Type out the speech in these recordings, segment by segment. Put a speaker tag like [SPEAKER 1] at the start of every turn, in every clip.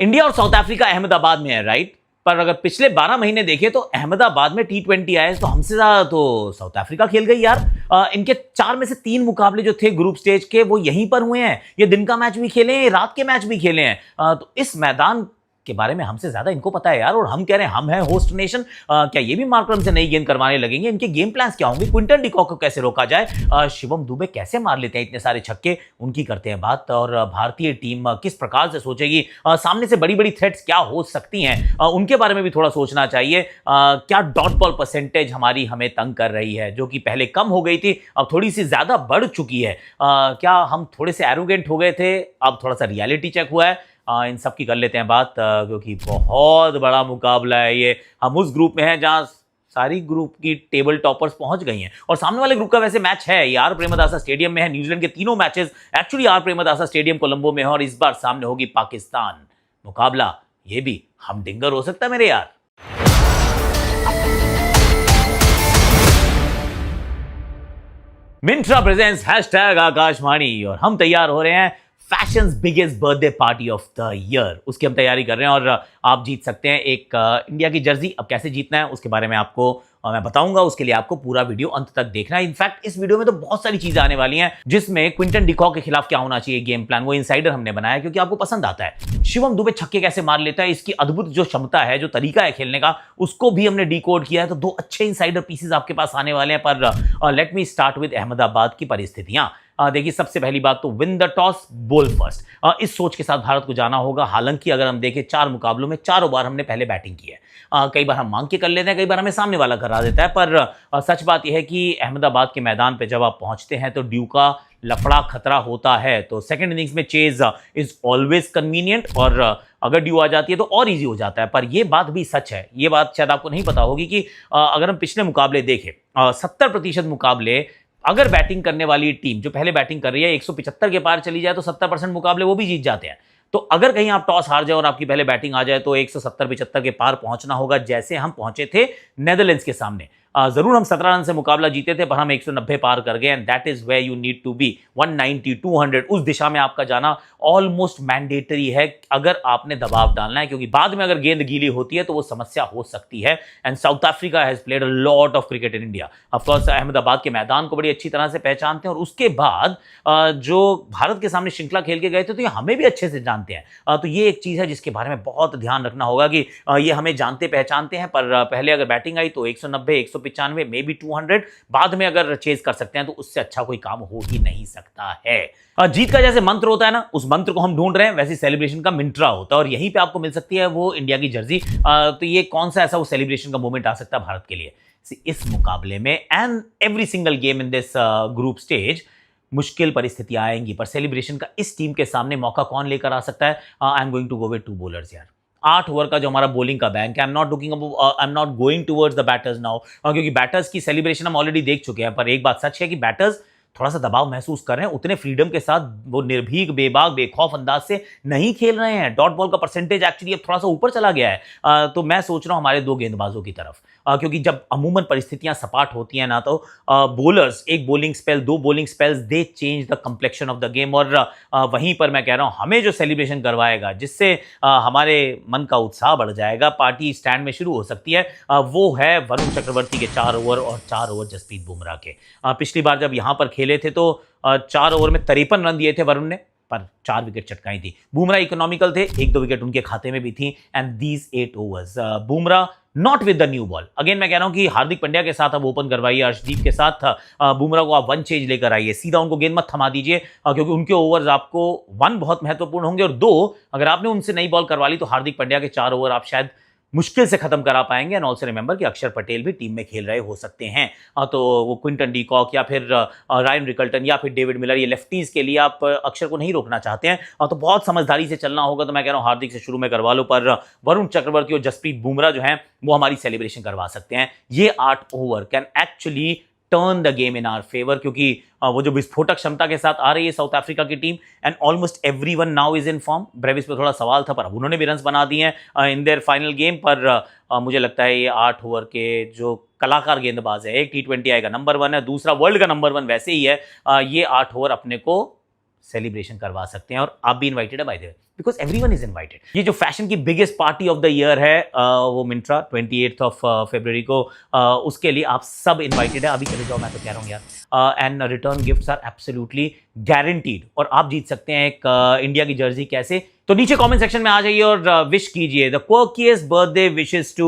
[SPEAKER 1] India और south Africa Ahmedabad में है, राइट? पर अगर पिछले 12 महीने देखें तो अहमदाबाद में T20 आए तो हमसे ज्यादा तो साउथ अफ्रीका खेल गई यार। इनके 4 में से 3 मुकाबले जो थे ग्रुप स्टेज के वो यहीं पर हुए हैं। ये दिन का मैच भी खेले हैं, रात के मैच भी खेले हैं। तो इस मैदान के बारे में हमसे ज्यादा इनको पता है यार। और हम कह रहे हैं हम हैं होस्ट नेशन, क्या ये भी मार्करम से नई गेंद करवाने लगेंगे? इनके गेम प्लान्स क्या होंगे? क्विंटन डिकॉक को कैसे रोका जाए? शिवम दुबे कैसे मार लेते हैं इतने सारे छक्के? उनकी करते हैं बात। और भारतीय टीम किस प्रकार से सोचेगी? सामने से बड़ी बड़ी थ्रेट्स क्या हो सकती हैं? उनके बारे में भी थोड़ा सोचना चाहिए। क्या डॉट बॉल परसेंटेज हमारी हमें तंग कर रही है, जो कि पहले कम हो गई थी अब थोड़ी सी ज्यादा बढ़ चुकी है? क्या हम थोड़े से एरोगेंट हो गए थे, अब थोड़ा सा रियलिटी चेक हुआ है? इन सब की कर लेते हैं बात, क्योंकि बहुत बड़ा मुकाबला है ये। हम उस ग्रुप में हैं जहां सारी ग्रुप की टेबल टॉपर्स पहुंच गई हैं। और सामने वाले ग्रुप का वैसे मैच है ये आर प्रेमदासा स्टेडियम में है। न्यूजीलैंड के तीनों matches actually are Premadasa stadium Colombo में है। और इस बार सामने होगी पाकिस्तान। मुकाबला ये भी हम डिंगर हो सकता है मेरे यार। मिंत्रा प्रेजेंट्स #आकाशवाणी और हम तैयार हो रहे हैं fashions biggest birthday party of the year. उसकी हम तैयारी कर रहे हैं और आप जीत सकते हैं एक इंडिया की जर्सी। अब कैसे जीतना है उसके बारे में आपको मैं बताऊंगा। उसके लिए आपको पूरा वीडियो अंत तक देखना है। इनफैक्ट इस वीडियो में तो बहुत सारी चीजें आने वाली हैं, जिसमें क्विंटन डिकॉक के खिलाफ क्या होना चाहिए गेम प्लान, वो इनसाइडर हमने बनाया क्योंकि आपको पसंद आता है। शिवम दुबे छक्के कैसे मार लेता है, इसकी अद्भुत जो क्षमता है, जो तरीका है खेलने का, उसको भी हमने डिकोड किया है। तो 2 अच्छे इनसाइडर पीसेस आपके पास आने वाले हैं। पर let me start with Ahmedabad की परिस्थितियां। देखिए, सबसे पहली बात तो विन द टॉस बोल फर्स्ट। इस सोच के साथ भारत को जाना होगा। हालांकि अगर हम देखें 4 मुकाबलों में 4 बार हमने पहले बैटिंग की है। कई बार हम मांग के कर लेते हैं, कई बार हमें सामने वाला करा देता है। पर सच बात यह है कि अहमदाबाद के मैदान पे जब आप पहुंचते हैं तो ड्यू का लफड़ा खतरा होता है। तो सेकंड इनिंग्स में चेज इज ऑलवेज कन्वीनियंट और अगर ड्यू आ जाती है तो और इजी हो जाता है। पर यह बात भी सच है, ये बात शायद आपको नहीं पता होगी कि अगर हम पिछले मुकाबले देखें 70% मुकाबले अगर बैटिंग करने वाली टीम जो पहले बैटिंग कर रही है 175 के पार चली जाए तो 70% मुकाबले वो भी जीत जाते हैं। तो अगर कहीं आप टॉस हार जाए और आपकी पहले बैटिंग आ जाए तो 170-75 के पार पहुंचना होगा, जैसे हम पहुंचे थे नेदरलैंड्स के सामने। जरूर हम 17 रन से मुकाबला जीते थे, पर हम 190 पार कर गए। And that is where you need to be 190 200 उस दिशा में आपका जाना ऑलमोस्ट मैंडेटरी है अगर आपने दबाव डालना है, क्योंकि बाद में अगर गेंद गीली होती है तो वो समस्या हो सकती है। And south Africa has played a lot of cricket in India. Of course Ahmedabad के मैदान को बड़ी अच्छी तरह से पहचानते हैं और उसके बाद जो भारत के सामने श्रृंखला खेल के गए थे तो ये हमें भी अच्छे से जानते हैं। तो ये एक चीज है जिसके बारे में बहुत ध्यान रखना होगा कि ये हमें जानते पहचानते हैं। पर पहले अगर बैटिंग आई तो 190 195 मे बी 200, बाद में अगर चेज कर सकते हैं तो उससे अच्छा कोई काम हो ही नहीं सकता है। जीत का जैसे मंत्र होता है ना, उस मंत्र को हम ढूंढ रहे हैं, वैसे सेलिब्रेशन का मिंत्रा होता है और यहीं पे आपको मिल सकती है वो इंडिया की जर्सी। तो ये कौन सा ऐसा वो सेलिब्रेशन का मोमेंट आ सकता है भारत के लिए इस मुकाबले में? And every single game in this group stage मुश्किल परिस्थितियां आएंगी, पर सेलिब्रेशन का इस टीम के सामने मौका कौन लेकर आ सकता है? I am going to go with 2 bowlers यार। 8 ओवर का जो हमारा बॉलिंग का बैंक है, I am not going towards the batters now, क्योंकि बैटर्स की सेलिब्रेशन हम ऑलरेडी देख चुके हैं। पर एक बात सच है कि बैटर्स थोड़ा सा दबाव महसूस कर रहे हैं, उतने फ्रीडम के साथ वो निर्भीक बेबाक बेखौफ अंदाज से नहीं खेल रहे हैं। डॉट बॉल का परसेंटेज एक्चुअली अब थोड़ा सा ऊपर चला गया है। तो मैं सोच रहा हूं हमारे 2 गेंदबाजों की तरफ, क्योंकि जब अमूमन परिस्थितियां सपाट होती हैं ना तो बॉलर्स, एक bowling spell 2 bowling spells, they change the complexion of the game. और वहीं पर मैं कह रहा हूं हमें जो सेलिब्रेशन करवाएगा, जिससे हमारे मन का उत्साह बढ़ जाएगा, पार्टी स्टैंड में शुरू हो सकती है, वो है वरुण चक्रवर्ती के 4 ओवर और 4 ओवर जसप्रीत बुमराह के। पिछली बार जब यहां पर खेले थे तो 4 ओवर में 53 रन दिए थे वरुण ने, पर 4 विकेट चटकाई थी। बुमराह इकोनॉमिकल थे, 1-2 विकेट उनके खाते में भी थी। And these 8 overs Bumrah not with the new ball. Again मैं कह रहा हूं कि हार्दिक पांड्या के साथ अब ओपन करवाइए, अर्शदीप के साथ बुमराह को आप 1 चेंज लेकर आइए, सीधा उनको गेंद मत थमा दीजिए, क्योंकि उनके ओवर्स आपको 1 बहुत महत्वपूर्ण होंगे और 2 अगर आपने उनसे नई बॉल करवा ली तो हार्दिक पांड्या के 4 ओवर आप शायद मुश्किल से खत्म करा पाएंगे। एंड ऑल्सो रिमेंबर कि अक्षर पटेल भी टीम में खेल रहे हो सकते हैं। तो वो क्विंटन डिकॉक या फिर रायन रिकल्टन या फिर डेविड मिलर, ये लेफ्टीज के लिए आप अक्षर को नहीं रोकना चाहते हैं, तो बहुत समझदारी से चलना होगा। तो मैं कह रहा हूं हार्दिक से शुरू में करवा लो, पर वरुण चक्रवर्ती और जसप्रीत बुमराह जो हैं वो हमारी सेलिब्रेशन करवा सकते हैं। ये 8 over can actually turn the game in our favour, क्योंकि वो जो विस्फोटक क्षमता के साथ आ रही है साउथ अफ्रीका की team, and almost everyone now is in form. Brevis पे थोड़ा सवाल था, पर अब उन्होंने भी रन्स बना दिए हैं इन देयर फाइनल गेम। पर मुझे लगता है ये 8 ओवर के जो कलाकार गेंदबाज है, एक T20 आएगा नंबर 1 है, दूसरा वर्ल्ड का नंबर 1 वैसे ही है, ये 8 ओवर अपने को सेलिब्रेशन करवा सकते हैं। और आप भी इन्वाइटेड है by the way. Because everyone is invited. ये जो फैशन की biggest party of the year है वो मिंत्रा 28 ऑफ फरवरी को, उसके लिए आप सब इनवाइटेड है। अभी चले जाओ, मैं तो कह रहा हूँ यार। And return gifts are absolutely guaranteed और आप जीत सकते हैं एक इंडिया की जर्सी। कैसे? तो नीचे कमेंट सेक्शन में आ जाइए और विश कीजिए the quirkiest birthday wishes to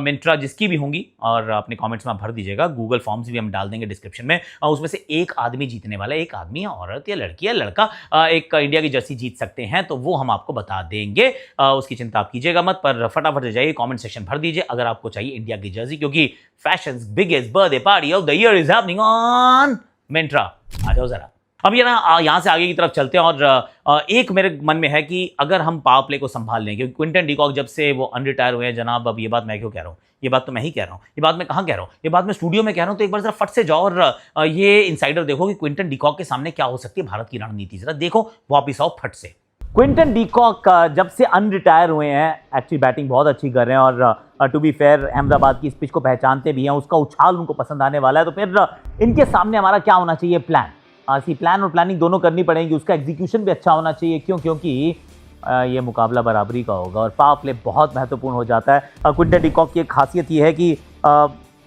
[SPEAKER 1] Myntra, जिसकी भी होंगी, और अपने कमेंट्स में भर दीजिएगा। गूगल फॉर्म्स भी हम डाल देंगे डिस्क्रिप्शन में। उसमें से एक आदमी जीतने वाला है, एक आदमी या औरत या लड़की या लड़का एक इंडिया की जर्सी जीत सकते हैं, तो वो हम आपको बता देंगे। उसकी चिंता आप कीजिएगा मत, पर फटाफट से जाइए कमेंट सेक्शन भर दीजिए अगर आपको चाहिए इंडिया की जर्सी, क्योंकि fashion's biggest birthday party of the year is happening on Myntra. आ जाओ जरा। अब ये ना यहाँ से आगे की तरफ चलते हैं और एक मेरे मन में है कि अगर हम पावर प्ले को संभाल लें, क्योंकि क्विंटन डिकॉक जब से वो अनरिटायर हुए हैं जनाब, अब ये बात मैं क्यों कह रहा हूँ, ये बात तो मैं ही कह रहा हूँ, ये बात मैं कहाँ कह रहा हूँ, ये बात मैं स्टूडियो में कह रहा हूँ। तो एक बार जरा फट से जाओ और ये इनसाइडर देखो कि क्विंटन डिकॉक के सामने क्या हो सकती है भारत की रणनीति। जरा देखो, वापिस आओ फट से। क्विंटन डिकॉक जब से अनरिटायर हुए हैं एक्चुअली बैटिंग बहुत अच्छी कर रहे हैं और टू बी फेयर अहमदाबाद की इस पिच को पहचानते भी हैं, उसका उछाल उनको पसंद आने वाला है। तो फिर इनके सामने हमारा क्या होना चाहिए? प्लान। प्लान और प्लानिंग दोनों करनी पड़ेगी, उसका एग्जीक्यूशन भी अच्छा होना चाहिए। क्यों? क्योंकि ये मुकाबला बराबरी का होगा और पावर प्ले बहुत महत्वपूर्ण हो जाता है। क्विंटन डिकॉक की एक खासियत ये है कि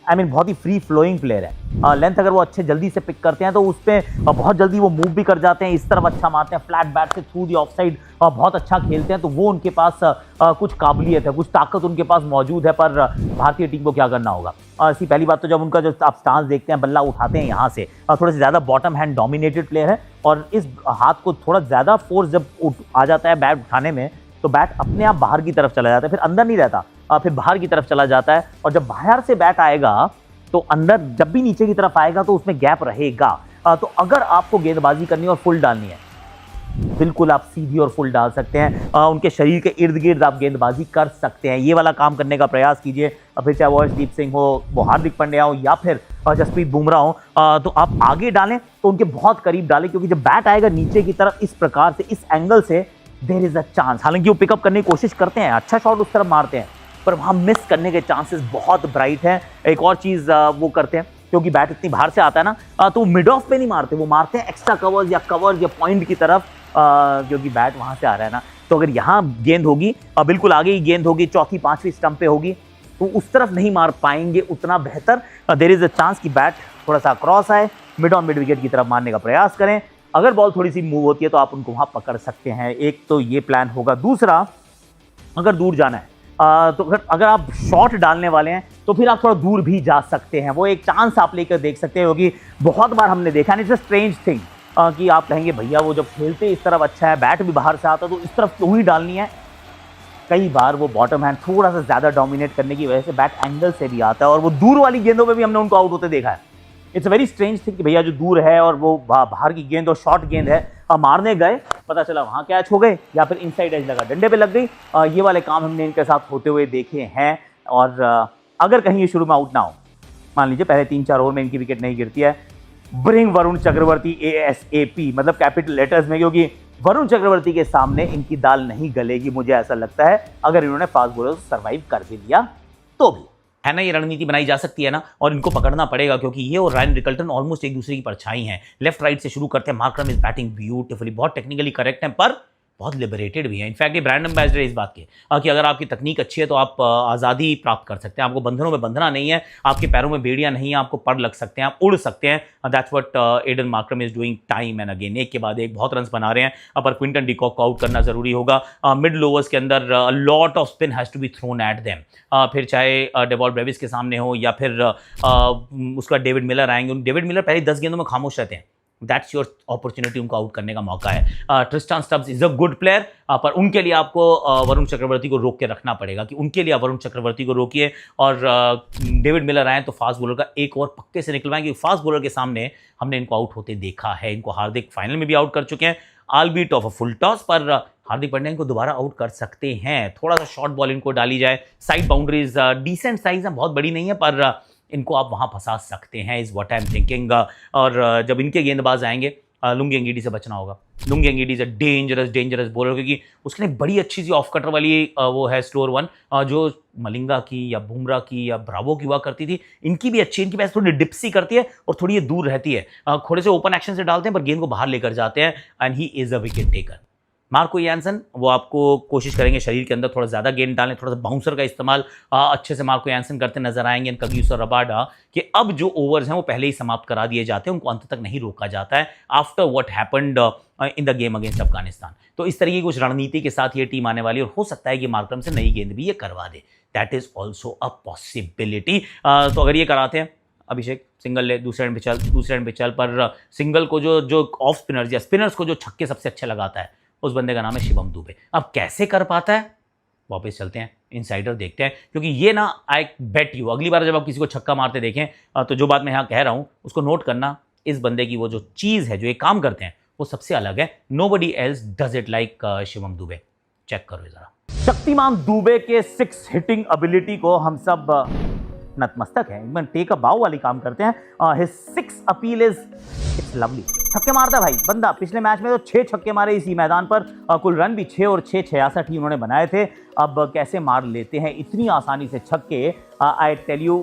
[SPEAKER 1] बहुत ही फ्री फ्लोइंग प्लेयर है। लेंथ अगर वो अच्छे जल्दी से पिक करते हैं तो उस पर बहुत जल्दी वो मूव भी कर जाते हैं, इस तरफ अच्छा मारते हैं, फ्लैट बैट से थ्रू दी ऑफ साइड बहुत अच्छा खेलते हैं। तो वो उनके पास कुछ काबिलियत है, कुछ ताकत उनके पास मौजूद है। पर भारतीय टीम को क्या करना होगा? ऐसी पहली बात तो जब उनका जो आप स्टांस देखते हैं, बल्ला उठाते हैं यहाँ से, थोड़ा सा ज़्यादा बॉटम हैंड डोमिनेटेड प्लेयर है और इस हाथ को थोड़ा ज़्यादा फोर्स जब आ जाता है बैट उठाने में, तो बैट अपने आप बाहर की तरफ चला जाता है, फिर अंदर नहीं रहता, फिर बाहर की तरफ चला जाता है। और जब बाहर से बैट आएगा तो अंदर जब भी नीचे की तरफ आएगा तो उसमें गैप रहेगा। तो अगर आपको गेंदबाजी करनी है और फुल डालनी है, बिल्कुल आप सीधी और फुल डाल सकते हैं। उनके शरीर के इर्द गिर्द आप गेंदबाजी कर सकते हैं। ये वाला काम करने का प्रयास कीजिए। फिर चाहे वो अर्शदीप सिंह हो, वो हार्दिक पांड्या हो या फिर जसप्रीत बुमराह हो, तो आप आगे डालें तो उनके बहुत करीब डालें, क्योंकि जब बैट आएगा नीचे की तरफ इस प्रकार से, इस एंगल से, देयर इज अ चांस। हालांकि वो पिकअप करने की कोशिश करते हैं, अच्छा शॉट उस तरफ मारते हैं, पर वहाँ मिस करने के चांसेस बहुत ब्राइट हैं। एक और चीज़ वो करते हैं, क्योंकि बैट इतनी बाहर से आता है ना, तो मिड ऑफ पे नहीं मारते, वो मारते हैं एक्स्ट्रा कवर्स या पॉइंट की तरफ, क्योंकि बैट वहाँ से आ रहा है ना। तो अगर यहाँ गेंद होगी, बिल्कुल आगे ही गेंद होगी, चौथी पांचवी स्टंप पे होगी, तो उस तरफ नहीं मार पाएंगे उतना बेहतर। देयर इज अ चांस कि बैट थोड़ा सा क्रॉस आए, मिड ऑन मिड विकेट की तरफ मारने का प्रयास करें। अगर बॉल थोड़ी सी मूव होती है तो आप उनको वहाँ पकड़ सकते हैं। एक तो ये प्लान होगा। दूसरा, अगर दूर जाना है तो अगर आप शॉट डालने वाले हैं तो फिर आप थोड़ा दूर भी जा सकते हैं। वो एक चांस आप लेकर देख सकते हैं, क्योंकि बहुत बार हमने देखा, इट्स अ स्ट्रेंज थिंग, कि आप कहेंगे भैया वो जब खेलते इस तरफ अच्छा है, बैट भी बाहर से आता तो इस तरफ क्यों ही डालनी है। कई बार वो बॉटम हैंड थोड़ा सा ज़्यादा डोमिनेट करने की वजह से बैट एंगल से भी आता है, और वो दूर वाली गेंदों पे भी हमने उनको आउट होते देखा है। It's a very strange thing कि भैया जो दूर है और वो बाहर की गेंद और शॉर्ट गेंद है, मारने गए, पता चला वहाँ कैच हो गए, या फिर इनसाइड एज लगा, डंडे पे लग गई। ये वाले काम हमने इनके साथ होते हुए देखे हैं। और अगर कहीं ये शुरू में आउट ना हो, मान लीजिए पहले 3-4 ओवर में इनकी विकेट नहीं गिरती है, ब्रिंग वरुण चक्रवर्ती ASAP, मतलब कैपिटल लेटर्स में, क्योंकि वरुण चक्रवर्ती के सामने इनकी दाल नहीं गलेगी, मुझे ऐसा लगता है, अगर इन्होंने फास्ट बॉलर सर्वाइव कर भी लिया तो भी। है ना, ये रणनीति बनाई जा सकती है ना, और इनको पकड़ना पड़ेगा, क्योंकि ये और रायन रिकल्टन ऑलमोस्ट एक दूसरे की परछाई हैं। लेफ्ट राइट से शुरू करते हैं। मार्करम इज बैटिंग ब्यूटीफुली, बहुत टेक्निकली करेक्ट है, पर बहुत लिबरेटेड भी है। इनफैक्ट ये ब्रांड एम्बेसडर इस बात के कि अगर आपकी तकनीक अच्छी है तो आप आज़ादी प्राप्त कर सकते हैं। आपको बंधनों में बंधना नहीं है, आपके पैरों में बेड़ियां नहीं है, आपको पर लग सकते हैं, आप उड़ सकते हैं। That's what Aiden Markram is doing time and again. एक के बाद एक बहुत रन बना रहे हैं, पर क्विंटन डिकॉक को आउट करना जरूरी होगा। मिड लोवर्स के अंदर lot of spin has to be thrown at them. फिर चाहे डेवॉल्ट ब्रेविस के सामने हो या फिर उसका डेविड मिलर आएंगे। डेविड मिलर पहले 10 गेंदों में खामोश रहते हैं, दैट्स योर अपॉर्चुनिटी, उनको आउट करने का मौका है। Tristan Stubbs is a good player, पर उनके लिए आपको वरुण चक्रवर्ती को रोक के रखना पड़ेगा, कि उनके लिए आप वरुण चक्रवर्ती को रोकिए और डेविड मिलर आए तो फास्ट बॉलर का एक ओवर पक्के से निकलवाएंगे। फास्ट बॉलर के सामने हमने इनको आउट होते देखा है। इनको हार्दिक फाइनल में भी आउट कर चुके हैं, आलबीट ऑफ अ फुल टॉस, पर हार्दिक पांड्या इनको दोबारा आउट कर सकते हैं। थोड़ा सा शॉर्ट बॉल इनको डाली जाए, साइड बाउंड्रीज डिसेंट साइज है, बहुत बड़ी नहीं है, पर इनको आप वहाँ फंसा सकते हैं, is what I am thinking. और जब इनके गेंदबाज आएंगे, लुंगी अंगीडी से बचना होगा। Lungi अंगीडी is a dangerous bowler, क्योंकि उसके लिए बड़ी अच्छी सी ऑफ कटर वाली वो है स्लोअर वन, जो मलिंगा की या बुमराह की या ब्रावो की हुआ करती थी। इनकी भी अच्छी, इनकी पैसे थोड़ी डिप्सी करती है और थोड़ी ये दूर रहती है। थोड़े से ओपन एक्शन से डालते हैं, पर गेंद को बाहर लेकर जाते हैं, and he is a wicket taker. Marco Jansen वो आपको कोशिश करेंगे शरीर के अंदर थोड़ा ज़्यादा गेंद डालें, थोड़ा सा बाउंसर का इस्तेमाल अच्छे से मार्को यानसन करते नजर आएंगे। कगिसो रबाडा कि अब जो ओवर्स हैं वो पहले ही समाप्त करा दिए जाते हैं, उनको अंत तक नहीं रोका जाता है after what happened in the game against Afghanistan. तो इस तरीके की कुछ रणनीति के साथ ये टीम आने वाली है और हो सकता है कि मार्करम से नई गेंद भी ये करवा दे। That is also a possibility. तो अगर ये कराते हैं, अभिषेक सिंगल ले, दूसरे एंड पे चल, पर सिंगल को जो ऑफ स्पिनर्स या स्पिनर्स को जो छक्के सबसे अच्छे लगाता है उस बंदे का नाम है शिवम दुबे। अब कैसे कर पाता है, वापस चलते हैं इनसाइडर देखते हैं, क्योंकि ये ना आई बेट यू अगली बार जब आप किसी को छक्का मारते देखें तो जो बात मैं यहाँ कह रहा हूँ उसको नोट करना। इस बंदे की वो जो चीज़ है, जो ये काम करते हैं वो सबसे अलग है। Nobody else does it like Shivam Dube. Check करो जरा। शक्तिमान दुबे के 6 हिटिंग एबिलिटी को हम सब नतमस्तक है, एकदम टेक अ बाउ वाली काम करते हैं। His 6 appeal is it's lovely. छक्के मारता भाई बंदा। पिछले मैच में तो 6 छक्के मारे इसी मैदान पर। कुल रन भी 6 और 6 66 ही उन्होंने बनाए थे। अब कैसे मार लेते हैं इतनी आसानी से छक्के, आई टेल यू,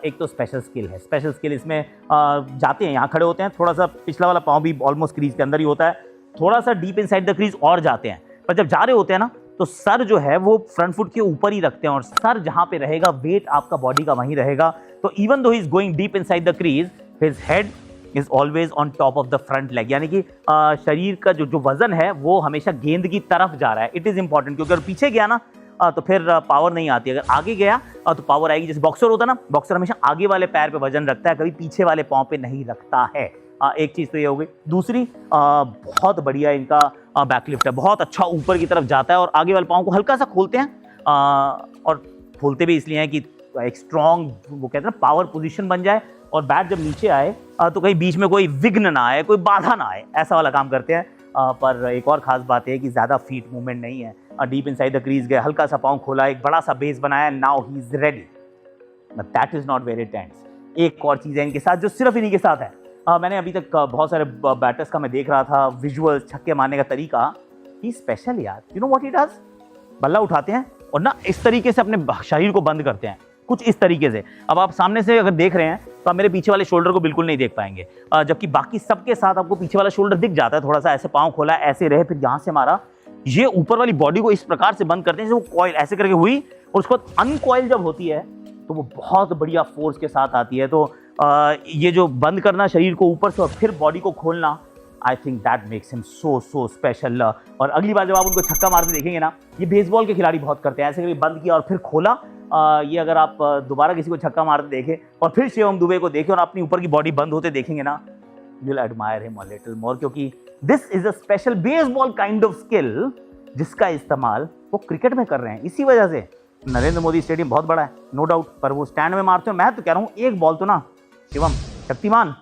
[SPEAKER 1] एक तो स्पेशल स्किल है। स्पेशल स्किल इसमें जाते हैं, यहाँ खड़े होते हैं, थोड़ा सा पिछला वाला पाँव भी ऑलमोस्ट क्रीज के अंदर ही होता है, थोड़ा सा डीप इनसाइड द क्रीज और जाते हैं, पर जब जा रहे होते हैं ना तो सर जो है वो फ्रंट फुट के ऊपर ही रखते हैं और सर जहां पे रहेगा वेट आपका बॉडी का वहीं रहेगा। तो even though he is going deep inside the crease, his head is always on top of the front leg, यानी कि शरीर का जो वजन है वो हमेशा गेंद की तरफ जा रहा है। इट इज इंपॉर्टेंट, क्योंकि अगर पीछे गया ना तो फिर पावर नहीं आती, अगर आगे गया तो पावर आएगी। जैसे बॉक्सर होता है ना, बॉक्सर हमेशा आगे वाले पैर पे वजन रखता है, कभी पीछे वाले पाँव पे नहीं रखता है। एक चीज़ तो ये हो गई। दूसरी, बहुत बढ़िया इनका बैकलिफ्ट है, बहुत अच्छा ऊपर की तरफ जाता है और आगे वाले पाँव को हल्का सा खोलते हैं, और खोलते भी इसलिए हैं कि एक स्ट्रॉन्ग, वो कहते हैं ना, पावर पोजीशन बन जाए और बैट जब नीचे आए तो कहीं बीच में कोई विघ्न ना आए, कोई बाधा ना आए, ऐसा वाला काम करते हैं। पर एक और ख़ास बात है कि ज़्यादा फीट मूवमेंट नहीं है। डीप इनसाइड द क्रीज गए, हल्का सा पाँव खोला, एक बड़ा सा बेस बनाया, now he is ready. But that is not very tense. एक और चीज़ है इनके साथ जो सिर्फ इन्हीं के साथ है। मैंने अभी तक बहुत सारे बैटर्स का मैं देख रहा था, विजुअल छक्के मारने का तरीका ही स्पेशल यार। You know what he does, बल्ला उठाते हैं और ना इस तरीके से अपने शरीर को बंद करते हैं, कुछ इस तरीके से। अब आप सामने से अगर देख रहे हैं तो आप मेरे पीछे वाले शोल्डर को बिल्कुल नहीं देख पाएंगे, जबकि बाकी सबके साथ आपको पीछे वाला शोल्डर दिख जाता है। थोड़ा सा ऐसे पाँव खोला, ऐसे रहे, फिर यहाँ से मारा। ये ऊपर वाली बॉडी को इस प्रकार से बंद करते हैं जैसे वो कॉइल ऐसे करके हुई, और उसको अनकॉइल जब होती है तो वो बहुत बढ़िया फोर्स के साथ आती है। तो ये जो बंद करना शरीर को ऊपर से और फिर बॉडी को खोलना, I think that makes him so special. और अगली बार जब आप उनको छक्का मारते देखेंगे ना, ये बेसबॉल के खिलाड़ी बहुत करते हैं, ऐसे करके बंद किया और फिर खोला। ये अगर आप दोबारा किसी को छक्का मारते देखें और फिर शिवम दुबे को देखें और अपनी ऊपर की बॉडी बंद होते देखेंगे ना, you will admire him a little more, क्योंकि this is a special baseball kind of skill जिसका इस्तेमाल वो क्रिकेट में कर रहे हैं। इसी वजह से नरेंद्र मोदी स्टेडियम बहुत बड़ा है, नो डाउट, पर वो स्टैंड में मारते हो। मैं तो कह रहा हूँ एक बॉल तो ना शिवम शक्तिमान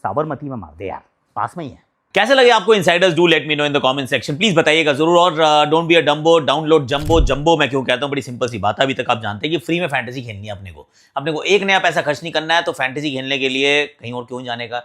[SPEAKER 1] साबरमती में मार दे यार, पास में ही है। कैसे लगे आपको Insiders? Do let me no in the comment section, please बताइएगा जरूर। और don't be a dumbo, download jumbo. Jumbo मैं क्यों कहता हूं, बड़ी सिंपल सी बात है। अभी तक आप जानते हैं कि फ्री में फैंटेसी खेलनी है अपने को एक नया पैसा खर्च नहीं करना है। तो फैंटेसी खेलने के लिए कहीं और क्यों जाने का,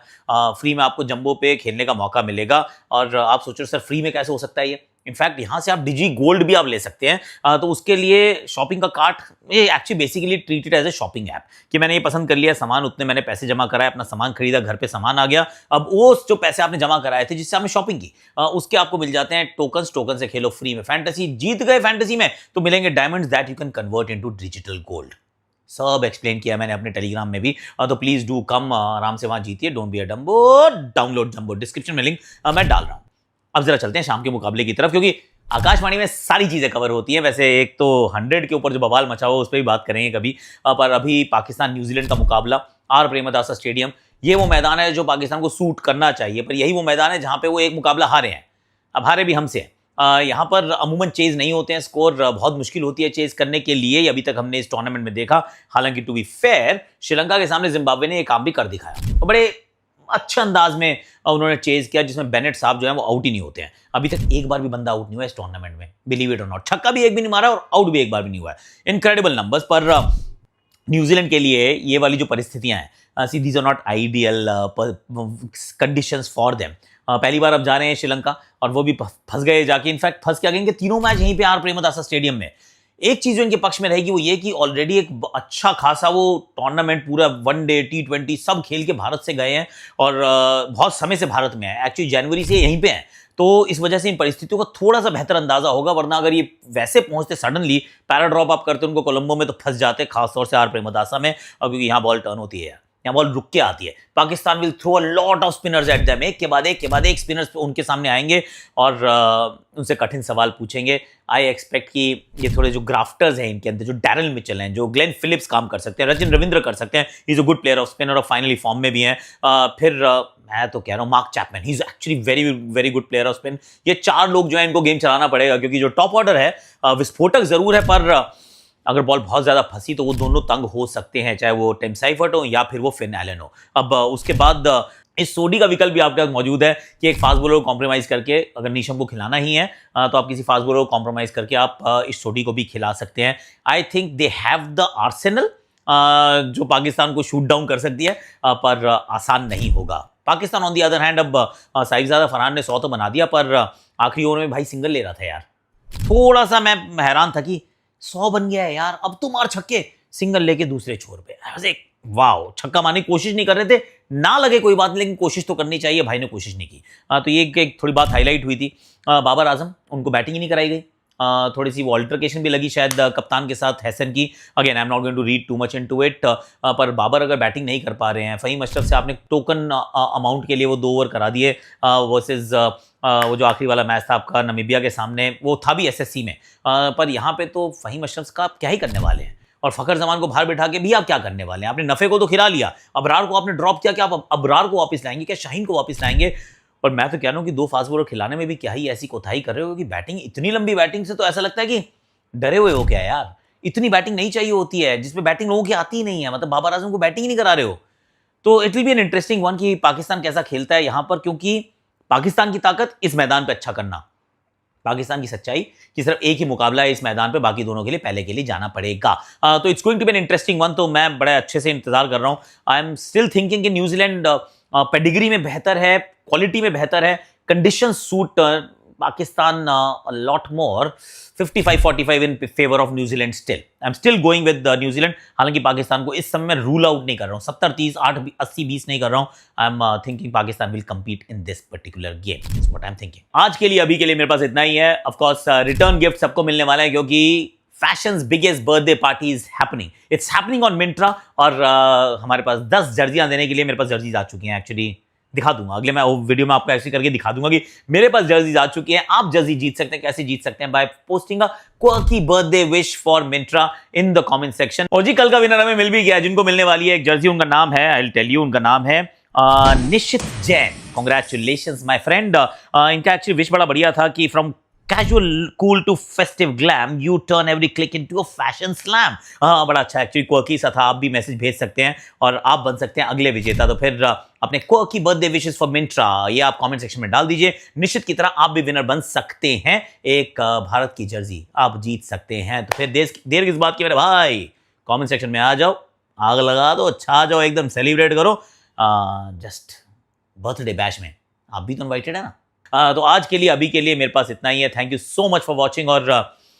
[SPEAKER 1] फ्री में आपको जंबो पे खेलने का मौका मिलेगा। और आप सोचो सर फ्री में कैसे हो सकता है ये? इनफैक्ट यहाँ से आप डिजी गोल्ड भी आप ले सकते हैं। तो उसके लिए शॉपिंग का कार्ट, ये actually basically treated as a shopping app, कि मैंने ये पसंद कर लिया सामान, उतने मैंने पैसे जमा कराए, अपना सामान खरीदा, घर पे सामान आ गया। अब वो जो पैसे आपने जमा कराए थे जिससे आपने शॉपिंग की, उसके आपको मिल जाते हैं टोकन। टोकन से खेलो फ्री में फैंटेसी। जीत गए फैंटेसी में तो मिलेंगे diamonds that you can convert into digital gold. सब एक्सप्लेन किया मैंने अपने टेलीग्राम में भी, तो प्लीज डू कम, आराम से वहां जीतिए। Don't be a dumbo, download Jumbo. Description में लिंक मैं डाल रहा हूं। अब जरा चलते हैं शाम के मुकाबले की तरफ, क्योंकि आकाशवाणी में सारी चीजें कवर होती हैं। वैसे एक तो 100 के ऊपर जो बवाल मचा हुआ उस पर भी बात करेंगे कभी, पर अभी पाकिस्तान न्यूजीलैंड का मुकाबला आर प्रेमदासा स्टेडियम, ये वो मैदान है जो पाकिस्तान को सूट करना चाहिए, पर यही वो मैदान है जहां पे वो एक मुकाबला हारे हैं। अब हारे भी हमसे हैं। यहाँ पर अमूमन चेज नहीं होते हैं, स्कोर बहुत मुश्किल होती है चेज करने के लिए। अभी तक हमने इस टूर्नामेंट में देखा। हालांकि टू बी फेयर, श्रीलंका के सामने जिम्बाब्वे ने ये काम भी कर दिखाया, तो बड़े अच्छे अंदाज में उन्होंने चेज किया, जिसमें बेनेट साहब जो है वो आउट ही नहीं होते हैं। अभी तक एक बार भी बंदा आउट नहीं हुआ इस टूर्नामेंट में, बिलीव इट और नॉट। छक्का भी एक भी नहीं मारा और आउट भी एक बार भी नहीं हुआ है। Incredible numbers. पर न्यूजीलैंड के लिए ये वाली जो परिस्थितियां हैं, see these are not ideal conditions for them. पहली बार अब जा रहे हैं श्रीलंका और वो भी फंस गए जाके। इनफैक्ट फंस के आ गए, तीनों मैच यहीं पे आर प्रेमदासा स्टेडियम में। एक चीज जो इनके पक्ष में रहेगी वो ये कि ऑलरेडी एक अच्छा खासा वो टूर्नामेंट पूरा वनडे T20 सब खेल के भारत से गए हैं और बहुत समय से भारत में है। एक्चुअली जनवरी से यहीं पे हैं, तो इस वजह से इन परिस्थितियों का थोड़ा सा बेहतर अंदाजा होगा, वरना अगर ये वैसे पहुंचते सडनली पैरा ड्रॉप आप करते उनको कोलंबो में, तो फंस जाते, खासतौर से आर प्रेमदासा में, क्योंकि यहाँ बॉल टर्न होती है, यहाँ बॉल रुक के आती है। Pakistan will throw a lot of spinners at them, एक के बाद एक स्पिनर्स उनके सामने आएंगे और उनसे कठिन सवाल पूछेंगे। आई एक्सपेक्ट कि ये थोड़े जो ग्राफ्टर्स हैं इनके अंदर, जो डैरल मिचेल हैं, जो ग्लेन फिलिप्स काम कर सकते हैं, रचिन रविंद्र कर सकते हैं, he is a good player off spinner और फाइनली फॉर्म में भी हैं। फिर मैं तो कह रहा हूँ mark Chapman, he is actually very very good player off spin. ये 4 लोग जो है इनको गेम चलाना पड़ेगा, क्योंकि जो टॉप ऑर्डर है विस्फोटक जरूर है, पर अगर बॉल बहुत ज्यादा फंसी तो वो दोनों तंग हो सकते हैं, चाहे वो टिम साइफर्ट हो या फिर वो फिन एलन हो। अब उसके बाद इस सोडी का विकल्प भी आपके पास मौजूद है कि एक फास्ट बॉलर को कॉम्प्रोमाइज करके, अगर नीशम को खिलाना ही है तो आप किसी फास्ट बॉलर को कॉम्प्रोमाइज करके आप इस सोडी को भी खिला सकते हैं। I think they have the Arsenal जो पाकिस्तान को शूट डाउन कर सकती है, पर आसान नहीं होगा। Pakistan on the other hand, अब साहिबजादा फरहान ने 100 तो बना दिया, पर आखिरी ओवर में भाई सिंगल ले रहा था यार, थोड़ा सा मैं हैरान था कि 100 बन गया है यार, अब तो मार छक्के, सिंगल लेके दूसरे छोर पे, वाओ, छक्का मारने की कोशिश नहीं कर रहे थे, ना लगे कोई बात, लेकिन कोशिश तो करनी चाहिए, भाई ने कोशिश नहीं की। तो ये एक थोड़ी बात हाईलाइट हुई थी। बाबर आजम, उनको बैटिंग ही नहीं कराई गई, थोड़ी सी वो अल्टरकेशन भी लगी शायद कप्तान के साथ हैसन की। Again I am not going to read too much into it, पर बाबर अगर बैटिंग नहीं कर पा रहे हैं, फहीम अशरफ से आपने टोकन अमाउंट के लिए वो 2 ओवर करा दिए, वर्सेस वो जो आखिरी वाला मैच था आपका नामीबिया के सामने, वो था भी एसएससी में, पर यहाँ पे तो फहीम अशरफ का आप क्या ही करने वाले हैं, और फखर जमान को बाहर बिठा के भी आप क्या करने वाले हैं? आपने नफे को तो खिला लिया, अबरार को आपने ड्रॉप किया, क्या आप अबरार को वापस लाएंगे, क्या शाहीन को वापस लाएंगे? और मैं तो कह रहा हूँ कि 2 फास्ट बॉलर खिलाने में भी क्या ही ऐसी कोताही कर रहे हो कि बैटिंग, इतनी लंबी बैटिंग से तो ऐसा लगता है कि डरे हुए हो क्या यार, इतनी बैटिंग नहीं चाहिए होती है, जिसमें बैटिंग लोगों की आती ही नहीं है, मतलब बाबर आजम को बैटिंग ही नहीं करा रहे हो। तो it will be an interesting one कि पाकिस्तान कैसा खेलता है यहाँ पर, क्योंकि पाकिस्तान की ताकत इस मैदान पर अच्छा करना, पाकिस्तान की सच्चाई कि सिर्फ एक ही मुकाबला है इस मैदान पे, बाकी दोनों के लिए पहले के लिए जाना पड़ेगा। तो it's going to be an interesting one, तो मैं बड़े अच्छे से इंतजार कर रहा हूं। आई एम स्टिल थिंकिंग कि न्यूजीलैंड पेडिग्री में बेहतर है, क्वालिटी में बेहतर है, condition suit Pakistan lot more, 55-45 in favour of New Zealand. Still I am still going with New Zealand, हालांकि पाकिस्तान को इस समय मैं रूल आउट नहीं कर रहा हूं, 70-30, 80-20 नहीं कर रहा हूं। I am thinking Pakistan will compete in this particular game, is what I'm thinking। आज के लिए, अभी के लिए मेरे पास इतना ही है। ऑफ कोर्स रिटर्न गिफ्ट सबको मिलने वाला है, क्योंकि fashion's biggest birthday party is happening, it's happening on Myntra, और हमारे पास 10 जर्सियां देने के लिए मेरे पास जर्सीज आ चुकी हैं। एक्चुअली दिखा दूंगा अगले मैं वीडियो में आपको ऐसे करके दिखा दूंगा कि मेरे पास जर्सीज आ चुकी हैं। आप जर्सी जीत सकते हैं, कैसे जीत सकते हैं? By posting a quirky birthday wish for Myntra in the comment section. और जी कल का विनर हमें मिल भी गया, जिनको मिलने वाली है एक जर्सी, उनका नाम है, आई विल टेल यू, उनका नाम है Nishit Jain. Congratulations my friend. इनका एक्चुअली विश बड़ा बढ़िया था कि from casual cool to festive glam you turn every click into a fashion slam। बड़ा अच्छा एक्चुअली क्वर्की सा था। आप भी मैसेज भेज सकते हैं और आप बन सकते हैं अगले विजेता। तो फिर अपने quirky birthday wishes for Myntra ये आप कमेंट सेक्शन में डाल दीजिए। निश्चित की तरह आप भी विनर बन सकते हैं, एक भारत की जर्सी आप जीत सकते हैं। तो फिर देर किस बात की मेरे भाई, कमेंट सेक्शन में आ जाओ, आग लगा दो, छा जाओ, एकदम सेलिब्रेट करो। जस्ट बर्थडे बैश में आप भी तो इन्वाइटेड है ना। तो आज के लिए, अभी के लिए मेरे पास इतना ही है। Thank you so much for watching, और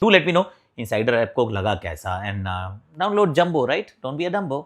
[SPEAKER 1] do let me know insider app को लगा कैसा, and download Jumbo, right, don't be a डंबो।